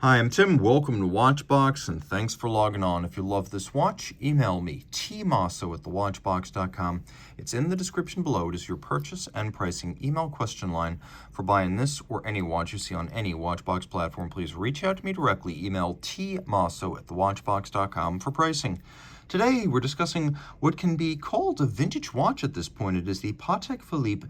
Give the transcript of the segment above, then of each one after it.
Hi, I'm Tim. Welcome to Watchbox, and thanks for logging on. If you love this watch, email me, tmosso@thewatchbox.com. It's in the description below. It is your purchase and pricing email question line for buying this or any watch you see on any Watchbox platform. Please reach out to me directly. Email tmosso@thewatchbox.com for pricing. Today, we're discussing what can be called a vintage watch at this point. It is the Patek Philippe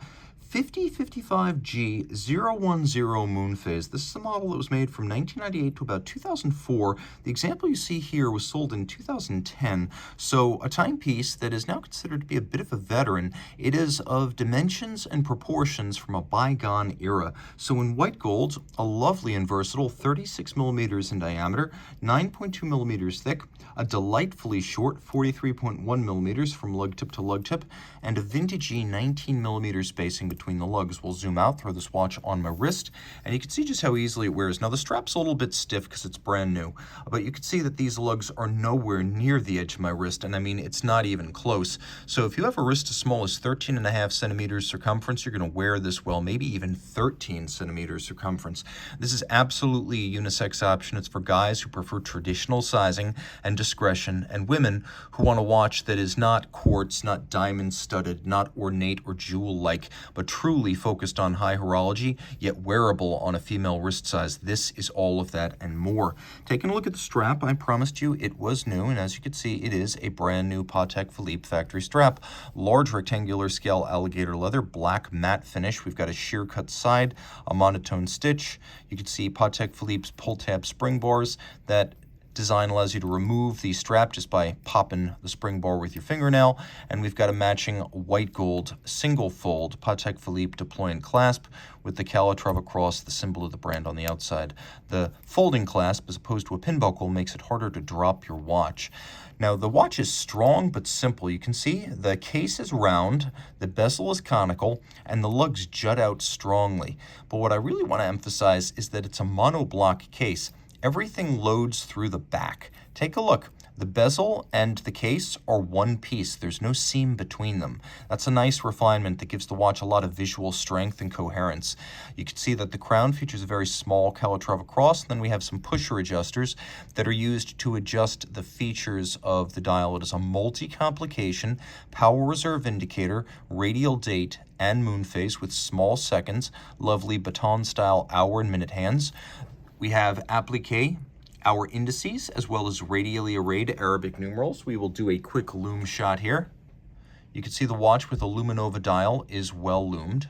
5055G-010 moon phase. This is a model that was made from 1998 to about 2004. The example you see here was sold in 2010, so a timepiece that is now considered to be a bit of a veteran. It is of dimensions and proportions from a bygone era. So in white gold, a lovely and versatile 36 millimeters in diameter, 9.2 millimeters thick, a delightfully short 43.1 millimeters from lug tip to lug tip, and a vintagey 19 millimeter spacing between the lugs. We'll zoom out, throw this watch on my wrist, and you can see just how easily it wears. Now the strap's a little bit stiff because it's brand new, but you can see that these lugs are nowhere near the edge of my wrist, and I mean, it's not even close. So if you have a wrist as small as 13.5 centimeters circumference, you're going to wear this well, maybe even 13 centimeters circumference. This is absolutely a unisex option. It's for guys who prefer traditional sizing and discretion, and women who want a watch that is not quartz, not diamond studded, not ornate or jewel-like, but truly focused on high horology, yet wearable on a female wrist size. This is all of that and more. Taking a look at the strap, I promised you it was new, and as you can see, it is a brand new Patek Philippe factory strap. Large rectangular scale alligator leather, black matte finish. We've got a sheer cut side, a monotone stitch. You can see Patek Philippe's pull tab spring bars. That design allows you to remove the strap just by popping the spring bar with your fingernail, and we've got a matching white gold single fold Patek Philippe deployant clasp with the Calatrava cross, the symbol of the brand, on the outside. The folding clasp, as opposed to a pin buckle, makes it harder to drop your watch. Now the watch is strong but simple. You can see the case is round, the bezel is conical, and the lugs jut out strongly. But what I really want to emphasize is that it's a monoblock case. Everything loads through the back. Take a look. The bezel and the case are one piece. There's no seam between them. That's a nice refinement that gives the watch a lot of visual strength and coherence. You can see that the crown features a very small Calatrava cross, and then we have some pusher adjusters that are used to adjust the features of the dial. It is a multi-complication power reserve indicator, radial date, and moon phase with small seconds, lovely baton-style hour and minute hands. We have applique, our indices, as well as radially arrayed Arabic numerals. We will do a quick loom shot here. You can see the watch with a Luminova dial is well loomed.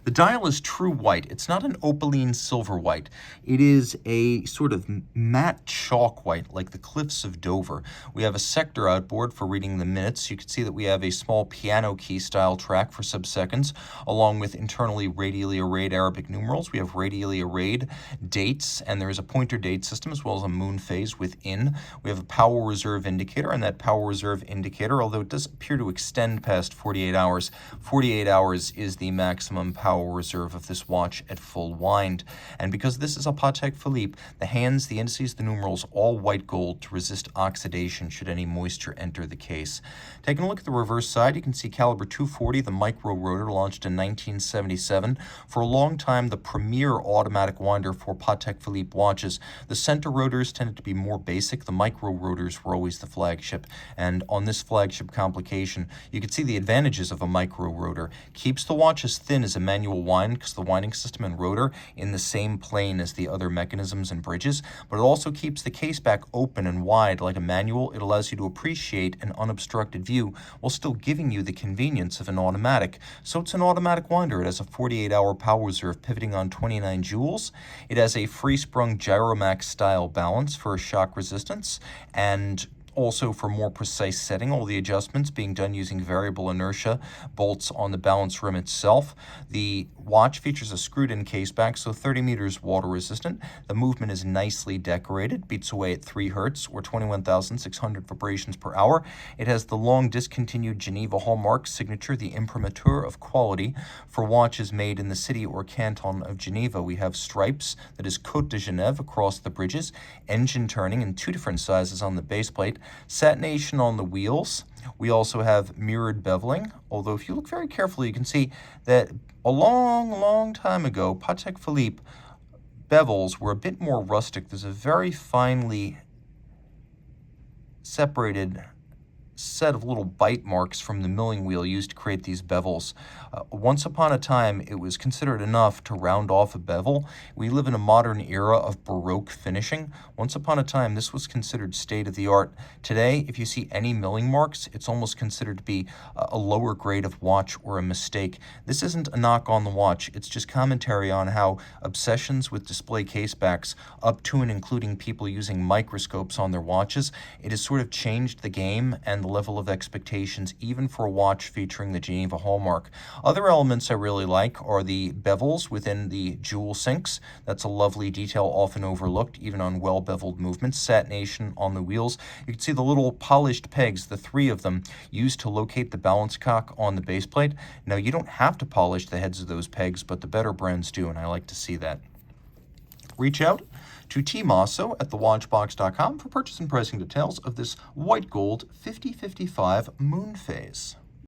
The dial is true white. It's not an opaline silver white. It is a sort of matte chalk white, like the cliffs of Dover. We have a sector outboard for reading the minutes. You can see that we have a small piano key style track for sub-seconds, along with internally radially arrayed Arabic numerals. We have radially arrayed dates, and there is a pointer date system as well as a moon phase within. We have a power reserve indicator, and that power reserve indicator, although it does appear to extend past 48 hours, 48 hours is the maximum power reserve of this watch at full wind. And because this is a Patek Philippe, the hands, the indices, the numerals, all white gold to resist oxidation should any moisture enter the case. Taking a look at the reverse side, you can see caliber 240, the micro rotor, launched in 1977. For a long time, the premier automatic winder for Patek Philippe watches. The center rotors tended to be more basic. The micro rotors were always the flagship. And on this flagship complication, you can see the advantages of a micro rotor. Keeps the watch as thin as a manual wind because the winding system and rotor in the same plane as the other mechanisms and bridges, but it also keeps the case back open and wide like a manual. It allows you to appreciate an unobstructed view while still giving you the convenience of an automatic. So it's an automatic winder. It has a 48-hour power reserve pivoting on 29 jewels. It has a free-sprung Gyromax style balance for shock resistance, and also for more precise setting, all the adjustments being done using variable inertia bolts on the balance rim itself. The watch features a screwed-in case back, so 30 meters water resistant. The movement is nicely decorated, beats away at 3 hertz or 21,600 vibrations per hour. It has the long discontinued Geneva hallmark signature, the imprimatur of quality. For watches made in the city or canton of Geneva, we have stripes, that is Côte de Genève, across the bridges, engine turning in 2 different sizes on the base plate, Satination on the wheels. We also have mirrored beveling, although if you look very carefully, you can see that a long time ago, Patek Philippe bevels were a bit more rustic. There's a very finely separated set of little bite marks from the milling wheel used to create these bevels. Once upon a time, it was considered enough to round off a bevel. We live in a modern era of Baroque finishing. Once upon a time, this was considered state-of-the-art. Today, if you see any milling marks, it's almost considered to be a lower grade of watch or a mistake. This isn't a knock on the watch. It's just commentary on how obsessions with display casebacks, up to and including people using microscopes on their watches, it has sort of changed the game and the level of expectations, even for a watch featuring the Geneva hallmark. Other elements I really like are the bevels within the jewel sinks. That's a lovely detail often overlooked, even on well-beveled movements. Satination on the wheels. You can see the little polished pegs, the 3 of them, used to locate the balance cock on the base plate. Now, you don't have to polish the heads of those pegs, but the better brands do, and I like to see that. Reach out to Team Mosso at thewatchbox.com for purchase and pricing details of this white gold 5055 moon phase.